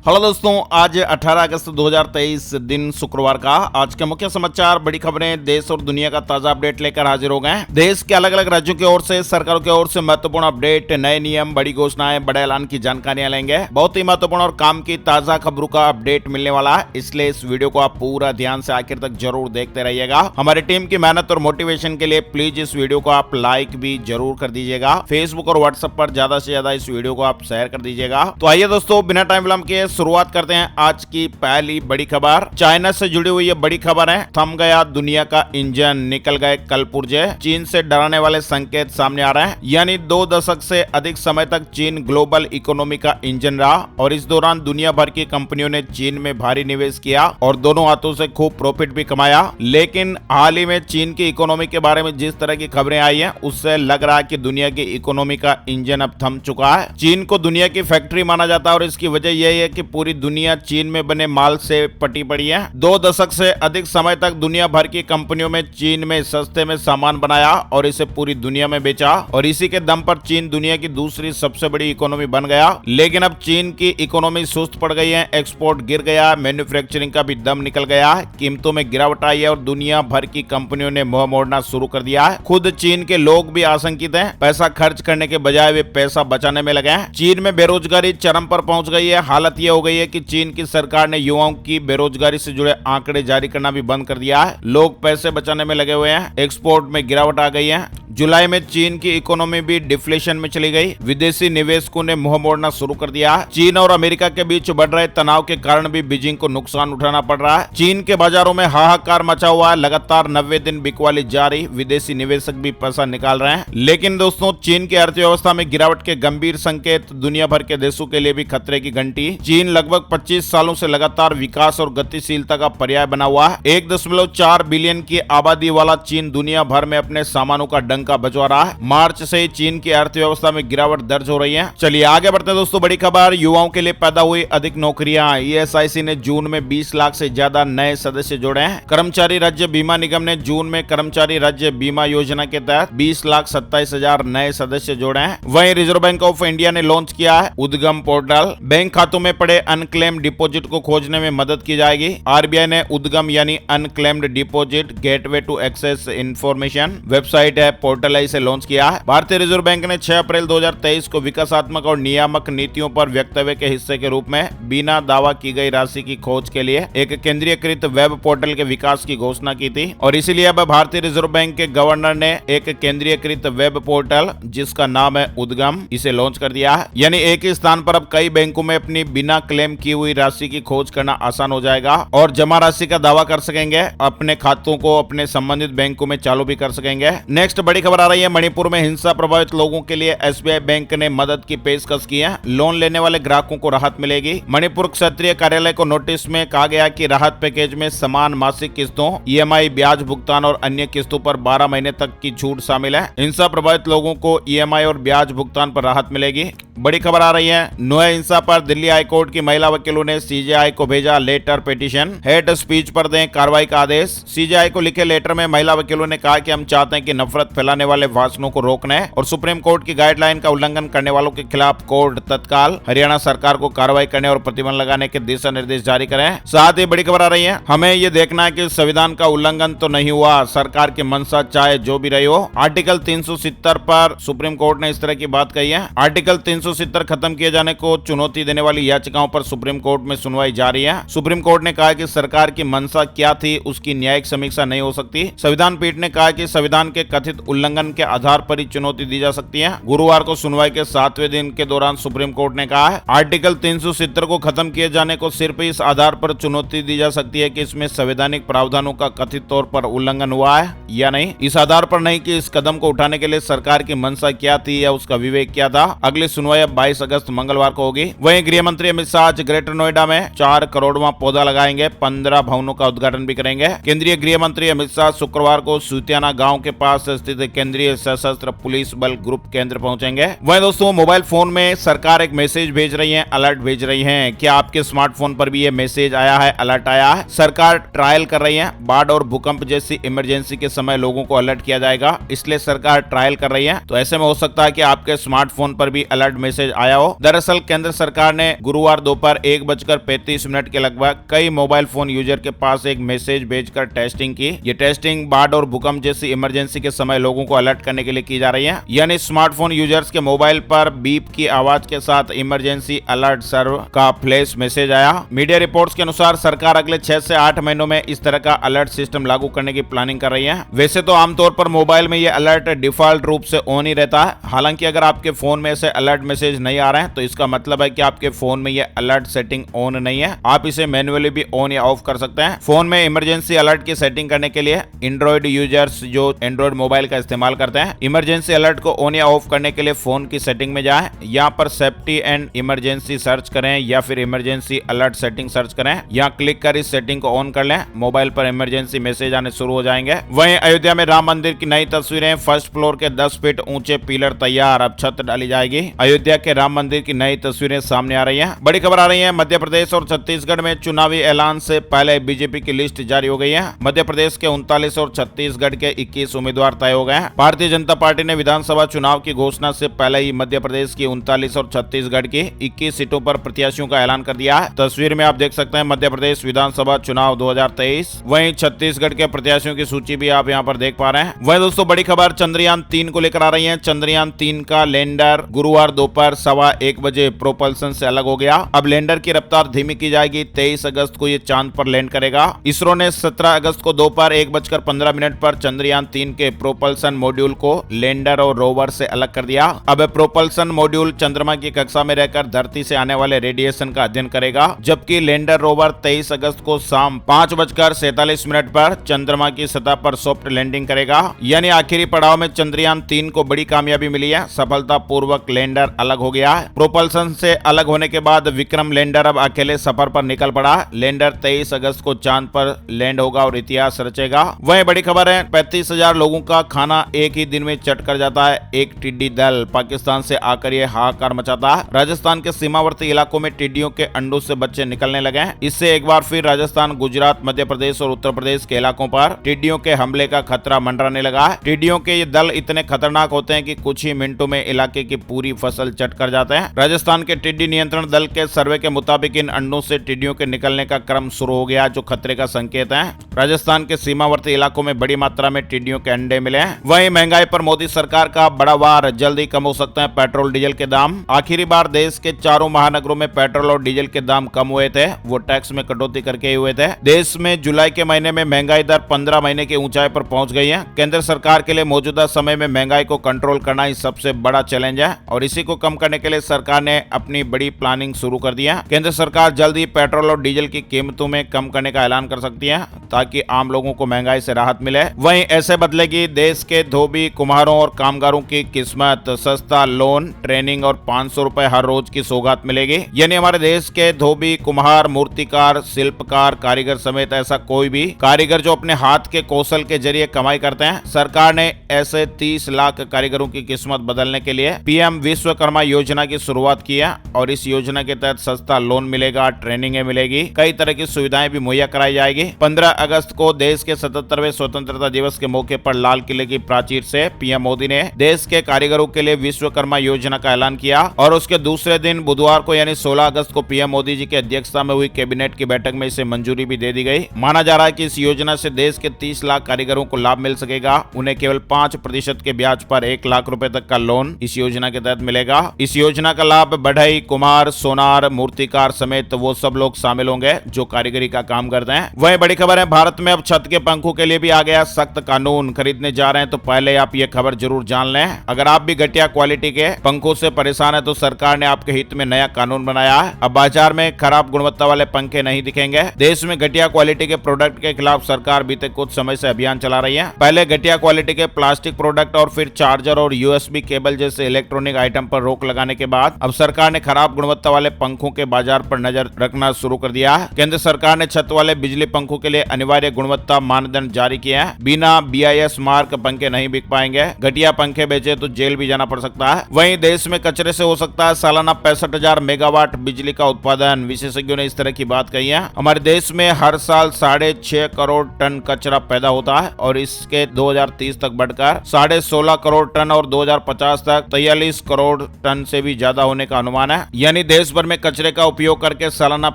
Hello दोस्तों, आज 18 अगस्त 2023 दिन शुक्रवार का आज के मुख्य समाचार, बड़ी खबरें, देश और दुनिया का ताजा अपडेट लेकर हाजिर हो गए हैं। देश के अलग अलग राज्यों की ओर से, सरकारों की ओर से महत्वपूर्ण अपडेट, नए नियम, बड़ी घोषणाएं, बड़े ऐलान की जानकारियां लेंगे। बहुत ही महत्वपूर्ण और काम की ताजा खबरों का अपडेट मिलने वाला है, इसलिए इस वीडियो को आप पूरा ध्यान से आखिर तक जरूर देखते रहिएगा। हमारी टीम की मेहनत और मोटिवेशन के लिए प्लीज इस वीडियो को आप लाइक भी जरूर कर दीजिएगा। फेसबुक और व्हाट्सएप पर ज्यादा से ज्यादा इस वीडियो को आप शेयर कर दीजिएगा। तो आइए दोस्तों, बिना टाइम विलंब किए शुरुआत करते हैं आज की पहली बड़ी खबर। चाइना से जुड़ी हुई ये बड़ी खबर है। थम गया दुनिया का इंजन, निकल गए कल पुर्जे। चीन से डराने वाले संकेत सामने आ रहे हैं। यानी 2 दशक से अधिक समय तक चीन ग्लोबल इकोनॉमी का इंजन रहा और इस दौरान दुनिया भर की कंपनियों ने चीन में भारी निवेश किया और दोनों हाथों से खूब प्रॉफिट भी कमाया। लेकिन हाल ही में चीन की इकोनॉमी के बारे में जिस तरह की खबरें आई हैं, उससे लग रहा है कि दुनिया की इकोनॉमी का इंजन अब थम चुका है। चीन को दुनिया की फैक्ट्री माना जाता है और इसकी वजह यही है कि पूरी दुनिया चीन में बने माल से पटी पड़ी है। 2 दशक से अधिक समय तक दुनिया भर की कंपनियों में चीन में सस्ते में सामान बनाया और इसे पूरी दुनिया में बेचा और इसी के दम पर चीन दुनिया की दूसरी सबसे बड़ी इकोनॉमी बन गया। लेकिन अब चीन की इकोनॉमी सुस्त पड़ गई है, एक्सपोर्ट गिर गया, मैन्युफैक्चरिंग का भी दम निकल गया, कीमतों में गिरावट आई है और दुनिया भर की कंपनियों ने मुंह मोड़ना शुरू कर दिया है। खुद चीन के लोग भी आशंकित हैं। पैसा खर्च करने के बजाय वे पैसा बचाने में लगे हैं। चीन में बेरोजगारी चरम पर पहुंच गई है। हालत यह हो गई है कि चीन की सरकार ने युवाओं की बेरोजगारी से जुड़े आंकड़े जारी करना भी बंद कर दिया है। लोग पैसे बचाने में लगे हुए हैं। एक्सपोर्ट में गिरावट आ गई है। जुलाई में चीन की इकोनॉमी भी डिफ्लेशन में चली गई। विदेशी निवेशकों ने मुंह मोड़ना शुरू कर दिया है। चीन और अमेरिका के बीच बढ़ रहे तनाव के कारण भी बीजिंग को नुकसान उठाना पड़ रहा है। चीन के बाजारों में हाहाकार मचा हुआ है। लगातार 90 दिन बिकवाली जारी। विदेशी निवेशक भी पैसा निकाल रहे हैं। लेकिन दोस्तों, चीन की अर्थव्यवस्था में गिरावट के गंभीर संकेत, दुनिया भर के देशों के लिए भी खतरे की घंटी। चीन लगभग 25 सालों से लगातार विकास और गतिशीलता का पर्याय बना हुआ है। 1.4 बिलियन की आबादी वाला चीन दुनिया भर में अपने सामानों का डंका बजवा रहा है। मार्च से चीन की अर्थव्यवस्था में गिरावट दर्ज हो रही है। चलिए आगे बढ़ते हैं दोस्तों। बड़ी खबर, युवाओं के लिए पैदा हुई अधिक नौकरियां। ESIC ने जून में 20 लाख से ज्यादा नए सदस्य जोड़े हैं। कर्मचारी राज्य बीमा निगम ने जून में कर्मचारी राज्य बीमा योजना के तहत 20,27,000 नए सदस्य जोड़े हैं। वहीं रिजर्व बैंक ऑफ इंडिया ने लॉन्च किया है उद्गम पोर्टल। बैंक खातों में पड़े अनक्लेम डिपॉजिट को खोजने में मदद की जाएगी। RBI ने उद्गम यानी unclaimed deposit gateway to access information website है, पोर्टल है, इसे लॉन्च किया है। भारतीय रिजर्व बैंक ने 6 अप्रैल 2023 को विकासात्मक और नियामक नीतियों पर वक्तव्य के हिस्से के रूप में बिना दावा की गई राशि की खोज के लिए एक केंद्रीयकृत वेब पोर्टल के विकास की घोषणा की थी और इसीलिए अब भारतीय रिजर्व बैंक के गवर्नर ने एक केंद्रीयकृत वेब पोर्टल जिसका नाम है उद्गम, इसे लॉन्च कर दिया है। यानी एक ही स्थान पर अब कई बैंकों में अपनी बिना क्लेम की हुई राशि की खोज करना आसान हो जाएगा और जमा राशि का दावा कर सकेंगे। अपने खातों को अपने संबंधित बैंकों में चालू भी कर सकेंगे। नेक्स्ट बड़ी खबर आ रही है, मणिपुर में हिंसा प्रभावित लोगों के लिए SBI बैंक ने मदद की पेशकश की है। लोन लेने वाले ग्राहकों को राहत मिलेगी। मणिपुर क्षेत्रीय कार्यालय को नोटिस में कहा गया कि राहत पैकेज में समान मासिक किस्तों, EMI, ब्याज भुगतान और अन्य किस्तों पर 12 महीने तक की छूट शामिल है। हिंसा प्रभावित लोगों को EMI और ब्याज भुगतान पर राहत मिलेगी। बड़ी खबर आ रही है, नुआ हिंसा पर दिल्ली हाईकोर्ट की महिला वकीलों ने CJI को भेजा लेटर पिटीशन। हेट स्पीच पर दें कार्रवाई का आदेश। CJI को लिखे लेटर में महिला वकीलों ने कहा कि हम चाहते हैं कि नफरत फैलाने वाले भाषणों को रोकने और सुप्रीम कोर्ट की गाइडलाइन का उल्लंघन करने वालों के खिलाफ कोर्ट तत्काल हरियाणा सरकार को कार्रवाई करने और प्रतिबंध लगाने के दिशा निर्देश जारी करें। साथ ही बड़ी खबर आ रही है, हमें ये देखना है कि संविधान का उल्लंघन तो नहीं हुआ, सरकार की मंशा चाहे जो भी रही हो। आर्टिकल 370 पर सुप्रीम कोर्ट ने इस तरह की बात कही है। आर्टिकल 370 खत्म किए जाने को चुनौती देने वाली याचिकाओं पर सुप्रीम कोर्ट में सुनवाई जारी है। सुप्रीम कोर्ट ने कहा कि सरकार की मंशा क्या थी उसकी न्यायिक समीक्षा नहीं हो सकती। संविधान पीठ ने कहा कि संविधान के कथित उल्लंघन के आधार पर ही चुनौती दी जा सकती है। गुरुवार को सुनवाई के 7वें दिन के दौरान सुप्रीम कोर्ट ने कहा है आर्टिकल 370 को खत्म किए जाने को सिर्फ इस आधार पर चुनौती दी जा सकती है कि इसमें संवैधानिक प्रावधानों का कथित तौर पर उल्लंघन हुआ है या नहीं। इस आधार पर नहीं कि इस कदम को उठाने के लिए सरकार की मंशा क्या थी या उसका विवेक क्या था। अगली सुनवाई 22 अगस्त मंगलवार को होगी। वहीं गृह मंत्री अमित शाह आज ग्रेटर नोएडा में 4 करोड़वां पौधा लगाएंगे। 15 भवनों का उद्घाटन भी करेंगे। केंद्रीय गृह मंत्री अमित शाह शुक्रवार को सुतियाना गांव के पास स्थित केंद्रीय सशस्त्र पुलिस बल ग्रुप केंद्र पहुंचेंगे। वहीं दोस्तों, मोबाइल फोन में सरकार एक मैसेज भेज रही है, अलर्ट भेज रही है। क्या आपके स्मार्टफोन पर भी ये मैसेज आया है, अलर्ट आया है? सरकार ट्रायल कर रही है। बाढ़ और भूकंप जैसी इमरजेंसी के समय लोगों को अलर्ट किया जाएगा, इसलिए सरकार ट्रायल कर रही है। तो ऐसे में हो सकता है कि आपके स्मार्टफोन पर भी अलर्ट मैसेज आया हो। दरअसल केंद्र सरकार ने गुरुवार गुरुवार दोपहर 1:35 के लगभग कई मोबाइल फोन यूजर के पास एक मैसेज भेजकर टेस्टिंग की। ये टेस्टिंग बाढ़ और भूकंप जैसी इमरजेंसी के समय लोगों को अलर्ट करने के लिए की जा रही है। यानी स्मार्टफोन यूजर्स के मोबाइल पर बीप की आवाज के साथ इमरजेंसी अलर्ट सर्व का फ्लैश मैसेज आया। मीडिया रिपोर्ट्स के अनुसार सरकार अगले 6 से 8 महीनों में इस तरह का अलर्ट सिस्टम लागू करने की प्लानिंग कर रही है। वैसे तो आमतौर पर मोबाइल में ये अलर्ट डिफॉल्ट रूप से ऑन ही रहता है। हालांकि अगर आपके फोन में से अलर्ट मैसेज नहीं आ रहे हैं तो इसका मतलब है कि आपके फोन में ये अलर्ट सेटिंग ऑन नहीं है। आप इसे मैन्युअली भी ऑन या ऑफ कर सकते हैं। फोन में इमरजेंसी अलर्ट की सेटिंग करने के लिए एंड्रॉइड यूजर्स जो एंड्रॉइड मोबाइल का इस्तेमाल करते हैं, इमरजेंसी अलर्ट को ऑन या ऑफ करने के लिए फोन की सेटिंग में जाएं, यहाँ पर सेफ्टी एंड इमरजेंसी सर्च करें या फिर इमरजेंसी अलर्ट सेटिंग सर्च करें। यहाँ क्लिक कर इस सेटिंग को ऑन कर लें, मोबाइल पर इमरजेंसी मैसेज आने शुरू हो जाएंगे। वहीं अयोध्या में राम मंदिर की नई तस्वीरें, फर्स्ट फ्लोर के 10 फीट ऊंचे पिलर तैयार, अब छत डाली जाएगी। अयोध्या के राम मंदिर की नई तस्वीरें सामने आ रही हैं। बड़ी खबर आ रही है, मध्य प्रदेश और छत्तीसगढ़ में चुनावी ऐलान से पहले बीजेपी की लिस्ट जारी हो गई है। मध्य प्रदेश के 39 और छत्तीसगढ़ के 21 उम्मीदवार तय हो गए हैं। भारतीय जनता पार्टी ने विधानसभा चुनाव की घोषणा से पहले ही मध्य प्रदेश की 39 और छत्तीसगढ़ की 21 सीटों पर प्रत्याशियों का ऐलान कर दिया है। तस्वीर में आप देख सकते हैं मध्य प्रदेश विधानसभा चुनाव 2023। वहीं छत्तीसगढ़ के प्रत्याशियों की सूची भी आप यहां पर देख पा रहे हैं। वहीं दोस्तों बड़ी खबर चंद्रयान 3 को लेकर आ रही है। चंद्रयान 3 का लैंडर गुरुवार दोपहर 1:15 बजे प्रोपल्सन से अलग हो गया। अब लैंडर की रफ्तार धीमी की जाएगी। 23 अगस्त को ये चांद पर लैंड करेगा। इसरो ने 17 अगस्त को दोपहर 1:15 पर चंद्रयान 3 के प्रोपल्सन मॉड्यूल को लैंडर और रोवर से अलग कर दिया। अब प्रोपल्सन मॉड्यूल चंद्रमा की कक्षा में रहकर धरती से आने वाले रेडिएशन का अध्ययन करेगा, जबकि लैंडर रोवर 23 अगस्त को शाम 5:47 पर चंद्रमा की सतह पर सॉफ्ट लैंडिंग करेगा। यानी आखिरी पड़ाव में चंद्रयान 3 को बड़ी कामयाबी मिली है। सफलतापूर्वक लैंडर अलग हो गया है। प्रोपल्सन से अलग होने के बाद विक्रम लैंडर अब अकेले सफर पर निकल पड़ा। लैंडर 23 अगस्त को चांद पर लैंड होगा और इतिहास रचेगा। वहीं बड़ी खबर है, 35,000 लोगों का खाना एक ही दिन में चट कर जाता है एक टिड्डी दल। पाकिस्तान से आकर ये हाहाकार मचाता है। राजस्थान के सीमावर्ती इलाकों में टिड्डियों के अंडों से बच्चे निकलने लगे हैं। इससे एक बार फिर राजस्थान, गुजरात, मध्य प्रदेश और उत्तर प्रदेश के इलाकों पर टिड्डियों के हमले का खतरा मंडराने लगा है। टिड्डियों के ये दल इतने खतरनाक होते हैं कि कुछ ही मिनटों में इलाके की पूरी फसल चट कर जाते हैं। राजस्थान के टिड्डी नियंत्रण दल के सर्वे के मुताबिक इन अंडों से टिड्डियों के निकलने का क्रम शुरू हो गया, जो खतरे का संकेत है। राजस्थान के सीमावर्ती इलाकों में बड़ी मात्रा में टिड्डियों के अंडे मिले हैं। वहीं महंगाई पर मोदी सरकार का बड़ा वार, जल्दी कम हो सकते हैं पेट्रोल डीजल के दाम। आखिरी बार देश के चारों महानगरों में पेट्रोल और डीजल के दाम कम हुए थे, वो टैक्स में कटौती करके हुए थे। देश में जुलाई के महीने में महंगाई दर 15 महीने की ऊंचाई पर पहुंच गई है। केंद्र सरकार के लिए मौजूदा समय में महंगाई को कंट्रोल करना ही सबसे बड़ा चैलेंज है और इसी को कम करने के लिए सरकार ने अपनी बड़ी प्लानिंग शुरू कर दी है। केंद्र सरकार जल्द ही पेट्रोल और डीजल की कीमतों में कम करने का ऐलान कर सकती है ताकि आम लोगों को महंगाई से राहत मिले। वहीं ऐसे बदलेगी देश के धोबी, कुम्हारों और कामगारों की किस्मत। सस्ता लोन, ट्रेनिंग और 500 रुपए हर रोज की सौगात मिलेगी। यानी हमारे देश के धोबी, कुम्हार, मूर्तिकार, शिल्पकार, कारीगर समेत ऐसा कोई भी कारीगर जो अपने हाथ के कौशल के जरिए कमाई करते हैं, सरकार ने ऐसे 30 लाख कारीगरों की किस्मत बदलने के लिए पीएम विश्वकर्मा योजना की शुरुआत की है और इस योजना के तहत सस्ता लोन मिलेगा, ट्रेनिंग मिलेगी, कई तरह की सुविधाएं भी मुहैया कराई जाएगी। 15 अगस्त को देश के 77वें स्वतंत्रता दिवस के मौके पर लाल किले की प्राचीर से पीएम मोदी ने देश के कारीगरों के लिए विश्वकर्मा योजना का ऐलान किया और उसके दूसरे दिन बुधवार को यानी 16 अगस्त को पीएम मोदी जी की अध्यक्षता में हुई कैबिनेट की बैठक में इसे मंजूरी भी दे दी गई। माना जा रहा है कि इस योजना से देश के 30 लाख कारीगरों को लाभ मिल सकेगा। उन्हें केवल 5% के ब्याज पर 1 लाख रुपए तक का लोन इस योजना के तहत मिलेगा। इस योजना का लाभ बढ़ई, कुमार, सोनार, मूर्तिकार समेत वो सब लोग शामिल होंगे जो कारीगरी का काम करते हैं। वही बड़ी खबर है, भारत में अब छत के पंखों के लिए भी आ गया सख्त कानून। खरीदने जा रहे हैं तो पहले आप ये खबर जरूर जान लें। अगर आप भी घटिया क्वालिटी के पंखों से परेशान है तो सरकार ने आपके हित में नया कानून बनाया है। अब बाजार में खराब गुणवत्ता वाले पंखे नहीं दिखेंगे। देश में घटिया क्वालिटी के प्रोडक्ट के खिलाफ सरकार बीते कुछ समय से अभियान चला रही है। पहले घटिया क्वालिटी के प्लास्टिक प्रोडक्ट और फिर चार्जर और यूएसबी केबल जैसे इलेक्ट्रॉनिक आइटम पर रोक लगाने के बाद अब सरकार ने खराब गुणवत्ता वाले पंखों के बाजार पर नजर रखना शुरू कर दिया है। केंद्र सरकार ने छत वाले बिजली पंखों के लिए अनिवार्य गुणवत्ता मानदंड जारी किए हैं। बिना BIS मार्क पंखे नहीं बिक पाएंगे। घटिया पंखे बेचे तो जेल भी जाना पड़ सकता है। वहीं देश में कचरे से हो सकता है सालाना 65,000 मेगावाट बिजली का उत्पादन। विशेषज्ञों ने इस तरह की बात कही है। हमारे देश में हर साल 6.5 करोड़ टन कचरा पैदा होता है और इसके 2030 तक बढ़कर 16.5 करोड़ टन और 2050 तक 43 करोड़ टन से भी ज्यादा होने का अनुमान है। यानी देश भर में कचरे का उपयोग करके सालाना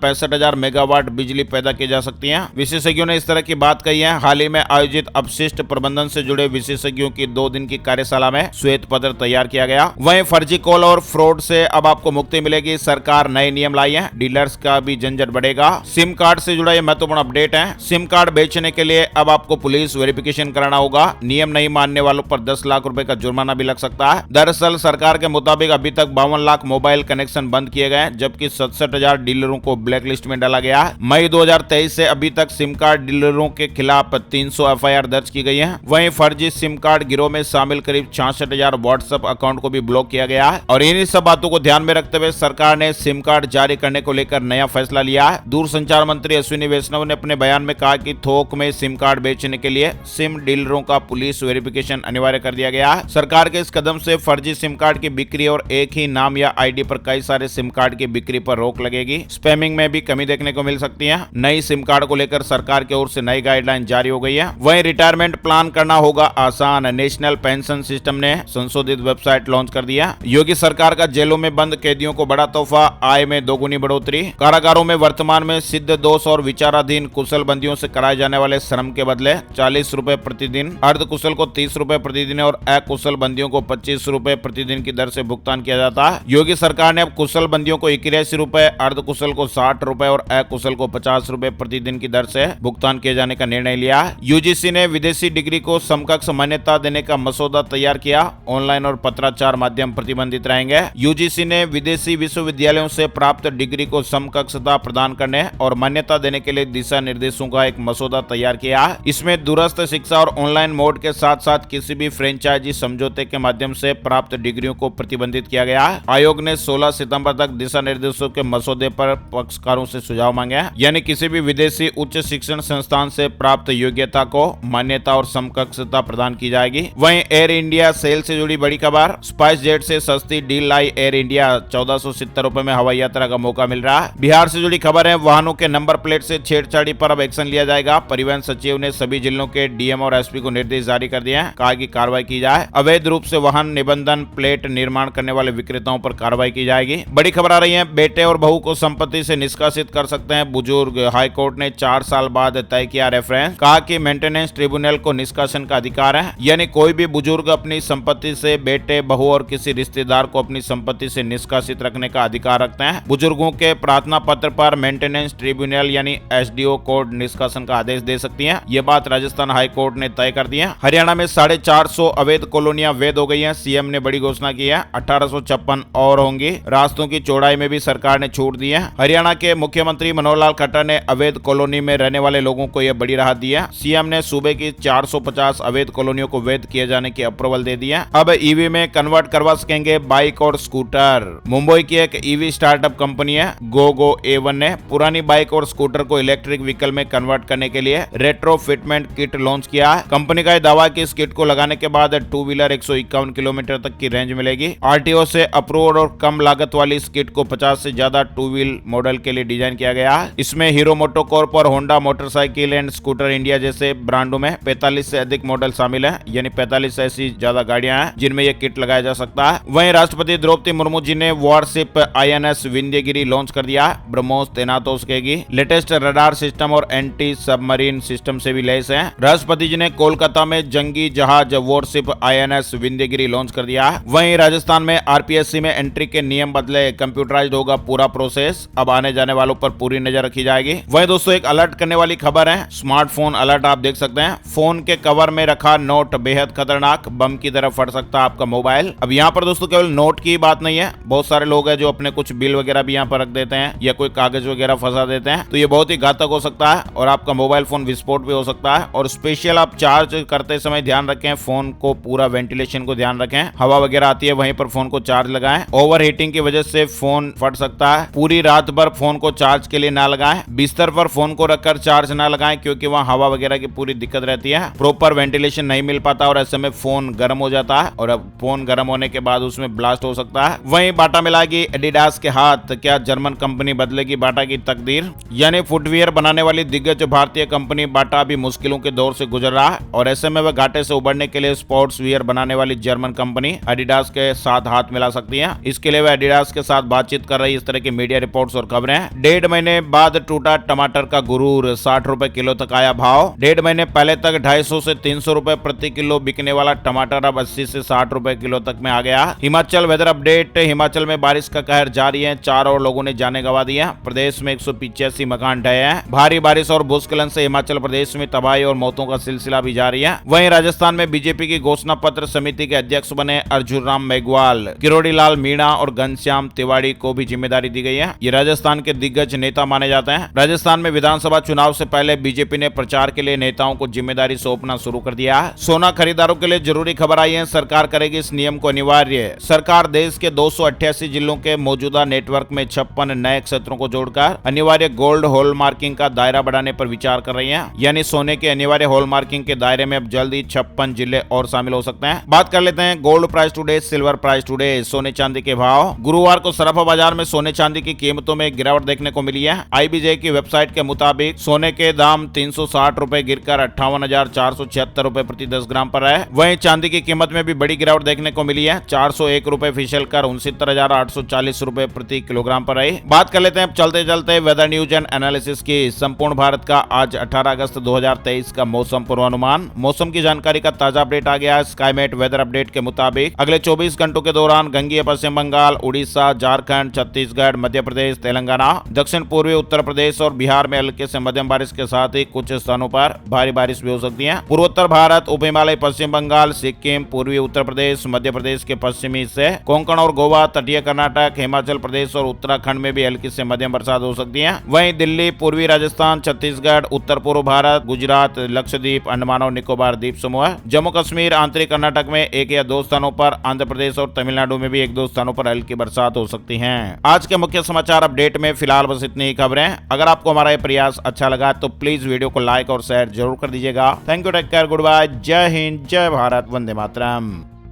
65,000 मेगावाट बिजली पैदा की जा सकती है। विशेषज्ञों ने इस तरह की बात कही है। हाल ही में आयोजित अपशिष्ट प्रबंधन से जुड़े विशेषज्ञों की 2 दिन की कार्यशाला में श्वेत पत्र तैयार किया गया। वहीं फर्जी कॉल और फ्रॉड से अब आपको मुक्ति मिलेगी। सरकार नए नियम लाई है। डीलर्स का भी झंझट बढ़ेगा। सिम कार्ड से जुड़ा यह महत्वपूर्ण अपडेट है। सिम कार्ड बेचने के लिए अब आपको पुलिस वेरिफिकेशन कराना होगा। नियम नहीं मानने वालों पर 10 लाख रुपए का जुर्माना भी लग सकता है। दरअसल सरकार के मुताबिक अभी तक 52 लाख मोबाइल कनेक्शन बंद किए गए, जबकि 67,000 डीलरों को ब्लैक लिस्ट में डाला गया है। मई 2023 से अभी तक सिम कार्ड डीलरों के खिलाफ 300 FIR दर्ज की गई है। वहीं फर्जी सिम कार्ड गिरोह में शामिल करीब 66,000 व्हाट्सएप अकाउंट को भी ब्लॉक किया गया है। और इन्हीं सब बातों को ध्यान में रखते हुए सरकार ने सिम कार्ड जारी करने को लेकर नया फैसला लिया है। दूरसंचार मंत्री अश्विनी वैष्णव ने अपने बयान में कहा कि थोक में सिम कार्ड बेचने के लिए सिम डीलरों का पुलिस वेरिफिकेशन अनिवार्य कर दिया गया है। सरकार के इस कदम से फर्जी सिम कार्ड की बिक्री और एक ही नाम या ID पर कई सारे सिम कार्ड की बिक्री पर रोक लगेगी। स्पैमिंग में भी कमी देखने को मिल सकती है। नई सिम कार्ड को लेकर सरकार की ओर से नई गाइडलाइन जारी हो गई है। वहीं रिटायरमेंट प्लान करना होगा आसान। नेशनल पेंशन सिस्टम ने संशोधित वेबसाइट लॉन्च कर दिया। योगी सरकार का जेलों में बंद कैदियों को बड़ा तोहफा, आय में दोगुनी बढ़ोतरी। कारागारों में वर्तमान में सिद्ध दोष और विचाराधीन कुशल बंदियों से कराए जाने वाले श्रम के बदले 40 रुपए प्रतिदिन, अर्ध कुशल को 30 रुपए प्रतिदिन और अकुशल बंदियों को 25 रुपए प्रतिदिन की दर से भुगतान किया जाता है। योगी सरकार ने अब कुशल बंदियों को 81 रुपए, अर्ध कुशल को 60 रुपए और अकुशल को 50 रुपए प्रतिदिन की दर से भुगतान किए जाने का निर्णय लिया। UGC ने विदेशी डिग्री को समकक्ष मान्यता देने का मसौदा तैयार किया। ऑनलाइन और पत्राचार माध्यम प्रतिबंधित रहेंगे। UGC ने विदेशी विश्वविद्यालयों से प्राप्त डिग्री को समकक्षता प्रदान करने और मान्यता देने के लिए दिशा निर्देशों का एक मसौदा तैयार किया। इसमें दूरस्थ शिक्षा और ऑनलाइन मोड के साथ साथ किसी भी फ्रेंचाइजी समझौते के माध्यम से प्राप्त डिग्रियों को प्रतिबंधित किया गया। आयोग ने 16 सितंबर तक दिशा निर्देशों के मसौदे पर पक्षकारों से सुझाव मांगे। यानी किसी भी विदेशी उच्च शिक्षण संस्थान से प्राप्त योग्यता को मान्यता और समकक्षता प्रदान की जाएगी। वहीं एयर इंडिया सेल से जुड़ी बड़ी खबर। स्पाइस जेट से सस्ती डील लाई एयर इंडिया। 1470 रुपए में हवाई यात्रा का मौका मिल रहा है। बिहार से जुड़ी खबर है। वाहनों के नंबर प्लेट से छेड़छाड़ी पर अब एक्शन लिया जाएगा। परिवहन सचिव ने सभी जिलों के DM और SP को निर्देश जारी कर दिए हैं। कहा कि कार्रवाई की जाए। अवैध रूप से वाहन निबंधन प्लेट निर्माण करने वाले विक्रेताओं पर कार्रवाई की जाएगी। बड़ी खबर आ रही है। बेटे और बहू को संपत्ति से निष्कासित कर सकते हैं बुजुर्ग। हाईकोर्ट ने 4 साल बाद तय किया रेफरेंस। कहा कि मेंटेनेंस ट्रिब्यूनल को निष्कासन का अधिकार है। यानी कोई भी बुजुर्ग अपनी संपत्ति से बेटे, बहू और किसी रिश्तेदार को अपनी संपत्ति से निष्कासित रखने का अधिकार रखते हैं। बुजुर्गों के प्रार्थना पत्र पर मेंटेनेंस ट्रिब्यूनल यानी SDO कोर्ट निष्कासन का आदेश दे सकती है। ये बात राजस्थान हाई कोर्ट ने तय कर दी है। हरियाणा में 450 अवैध कॉलोनियां वैध हो गई हैं। CM ने बड़ी घोषणा की है। 1856 और होंगी। रास्तों की चौड़ाई में भी सरकार ने छूट दी है। हरियाणा के मुख्यमंत्री मनोहर लाल खट्टर ने अवैध कॉलोनी में रहने वाले लोगों को यह बड़ी राहत दी है। CM ने सूबे की 450 अवैध कॉलोनियों को वैध किए जाने की अप्रूवल दे दी है। अब EV में कन्वर्ट करवा सकेंगे बाइक और स्कूटर। मुंबई की एक EV स्टार्टअप कंपनी है GoGo A1 ने पुरानी बाइक और स्कूटर को इलेक्ट्रिक व्हीकल में कन्वर्ट करने के लिए रेट्रोफिटमेंट किट लॉन्च किया है। कंपनी का दावा है कि इस किट को लगाने के बाद 2 व्हीलर 151 किलोमीटर तक की रेंज मिलेगी। RTO से अप्रूव्ड और कम लागत वाली इस किट को 50 से ज्यादा 2 व्हील मॉडल के लिए डिजाइन किया गया है। इसमें हीरो मोटोकॉर्प और Honda motorcycle and scooter India जैसे ब्रांडों में 45 से अधिक मॉडल शामिल है। यानी 45 ऐसी ज्यादा गाड़ियां हैं जिनमें यह किट लगाया जा सकता है। वहीं राष्ट्रपति द्रौपदी मुर्मू जी ने वॉरशिप INS विंध्यगिरी लॉन्च कर दिया। ब्रह्मोस तैनात हो सकेगी। लेटेस्ट रडार सिस्टम और एंटी सबमरीन सिस्टम से भी लैस है। राष्ट्रपति जी ने कोलकाता में जंगी जहाज वॉरशिप INS विंध्यगिरी लॉन्च कर दिया। वहीं राजस्थान में RPSC में एंट्री के नियम बदले, कंप्यूटराइज्ड होगा पूरा प्रोसेस। अब आने जाने वालों पर पूरी नजर रखी जाएगी। वहीं दोस्तों एक अलर्ट करने वाली खबर है। स्मार्टफोन अलर्ट आप देख सकते हैं। फोन के कवर में रखा नोट बेहद खतरनाक, बम की तरह फट सकता है आपका मोबाइल। अब यहाँ पर दोस्तों केवल नोट की बात नहीं है। बहुत सारे लोग हैं जो अपने कुछ बिल वगैरह भी यहाँ पर रख देते हैं या कोई कागज वगैरह फंसा देते हैं। तो ये बहुत ही घातक हो सकता है और आपका मोबाइल फोन विस्फोट भी हो सकता है। और स्पेशल आप चार्ज करते समय ध्यान रखें, फोन को पूरा वेंटिलेशन को ध्यान रखें। हवा वगैरह आती है वहीं पर फोन को चार्ज लगाएं। ओवर हीटिंग की वजह से फोन फट सकता है। पूरी रात भर फोन को चार्ज के लिए ना लगाएं। बिस्तर पर फोन को रखकर चार्ज चार्ज ना लगाएं, क्योंकि वहाँ हवा वगैरह की पूरी दिक्कत रहती है, प्रॉपर वेंटिलेशन नहीं मिल पाता और ऐसे में फोन गर्म हो जाता है और अब फोन गर्म होने के बाद उसमें ब्लास्ट हो सकता है। वहीं बाटा मिलाएगी एडिडास के हाथ, क्या जर्मन कंपनी बदलेगी बाटा की तकदीर? यानी फुटवियर बनाने वाली दिग्गज भारतीय कंपनी बाटा भी मुश्किलों के दौर से गुजर रहा है और ऐसे में वह घाटे से उबरने के लिए स्पोर्ट्स वियर बनाने वाली जर्मन कंपनी एडिडास के साथ हाथ मिला सकती है। इसके लिए वह एडिडास के साथ बातचीत कर रही, इस तरह की मीडिया रिपोर्ट्स और खबरें हैं। 1.5 महीने बाद टूटा टमाटर का गुरूर, 60 रुपए किलो तक आया भाव। 1.5 महीने पहले तक 250 से 300 रुपए प्रति किलो बिकने वाला टमाटर अब 80 से 60 रुपए किलो तक में आ गया। हिमाचल वेदर अपडेट, हिमाचल में बारिश का कहर जारी है, 4 और लोगों ने जाने गंवा दिया। प्रदेश में 185 मकान ढहे हैं। भारी बारिश और भूस्खलन से हिमाचल प्रदेश में तबाही और मौतों का सिलसिला भी जारी है। वहीं राजस्थान में बीजेपी की घोषणा पत्र समिति के अध्यक्ष बने अर्जुन राम मेघवाल, किरोड़ी लाल मीणा और घनश्याम तिवाड़ी को भी जिम्मेदारी दी गई है। ये राजस्थान के दिग्गज नेता माने जाते हैं। राजस्थान में विधानसभा चुनाव से पहले बीजेपी ने प्रचार के लिए नेताओं को जिम्मेदारी सौंपना शुरू कर दिया है। सोना खरीदारों के लिए जरूरी खबर आई है, सरकार करेगी इस नियम को अनिवार्य। सरकार देश के 288 जिलों के मौजूदा नेटवर्क में 56 नए क्षेत्रों को जोड़कर अनिवार्य गोल्ड हॉलमार्किंग का दायरा बढ़ाने पर विचार कर रही है। यानी सोने के अनिवार्य हॉलमार्किंग के दायरे में अब जल्दी 56 जिले और शामिल हो सकते हैं। बात कर लेते हैं gold price today, silver price today, सोने चांदी के भाव। गुरुवार को सराफा बाजार में सोने चांदी की कीमतों में गिरावट देखने को मिली है। IBJ की वेबसाइट के मुताबिक सोने के दाम 360 रुपए गिरकर 58,476 रुपए प्रति 10 ग्राम पर है। वहीं चांदी की कीमत में भी बड़ी गिरावट देखने को मिली है, 401 रुपए फिसल कर 69,840 रुपए प्रति किलोग्राम पर रही। बात कर लेते हैं चलते चलते वेदर न्यूज एंड एनालिसिस की। संपूर्ण भारत का आज 18 अगस्त 2023 का मौसम पूर्वानुमान। मौसम की जानकारी का ताजा अपडेट आ गया है। स्काईमेट वेदर अपडेट के मुताबिक अगले 24 घंटों के दौरान गंगीय पश्चिम बंगाल, उड़ीसा, झारखंड, छत्तीसगढ़, मध्य प्रदेश, तेलंगाना, दक्षिण पूर्वी उत्तर प्रदेश और बिहार में हल्के से मध्यम बारिश के साथ ही कुछ स्थानों पर भारी बारिश भी हो सकती है। पूर्वोत्तर भारत, उप हिमालय, पश्चिम बंगाल, सिक्किम, पूर्वी उत्तर प्रदेश, मध्य प्रदेश के पश्चिमी हिस्से, कोंकण और गोवा, तटीय कर्नाटक, हिमाचल प्रदेश और उत्तराखंड में भी हल्की से मध्यम बरसात हो सकती है। वहीं दिल्ली, पूर्वी राजस्थान, छत्तीसगढ़, उत्तर पूर्व भारत, गुजरात, लक्षद्वीप, अंडमान और निकोबार द्वीप समूह, जम्मू कश्मीर, आंतरिक कर्नाटक में 1 या 2 स्थानों पर, आंध्र प्रदेश और तमिलनाडु में भी 1-2 स्थानों पर हल्की बरसात हो सकती है। आज के मुख्य समाचार अपडेट में फिलहाल बस इतनी ही खबरें। अगर आपको हमारा ये प्रयास अच्छा लगा तो प्लीज वीडियो को लाइक और शेयर जरूर कर दीजिएगा। Thank you, take care, good bye, जय हिंद, जय भारत, वंदे मातरम।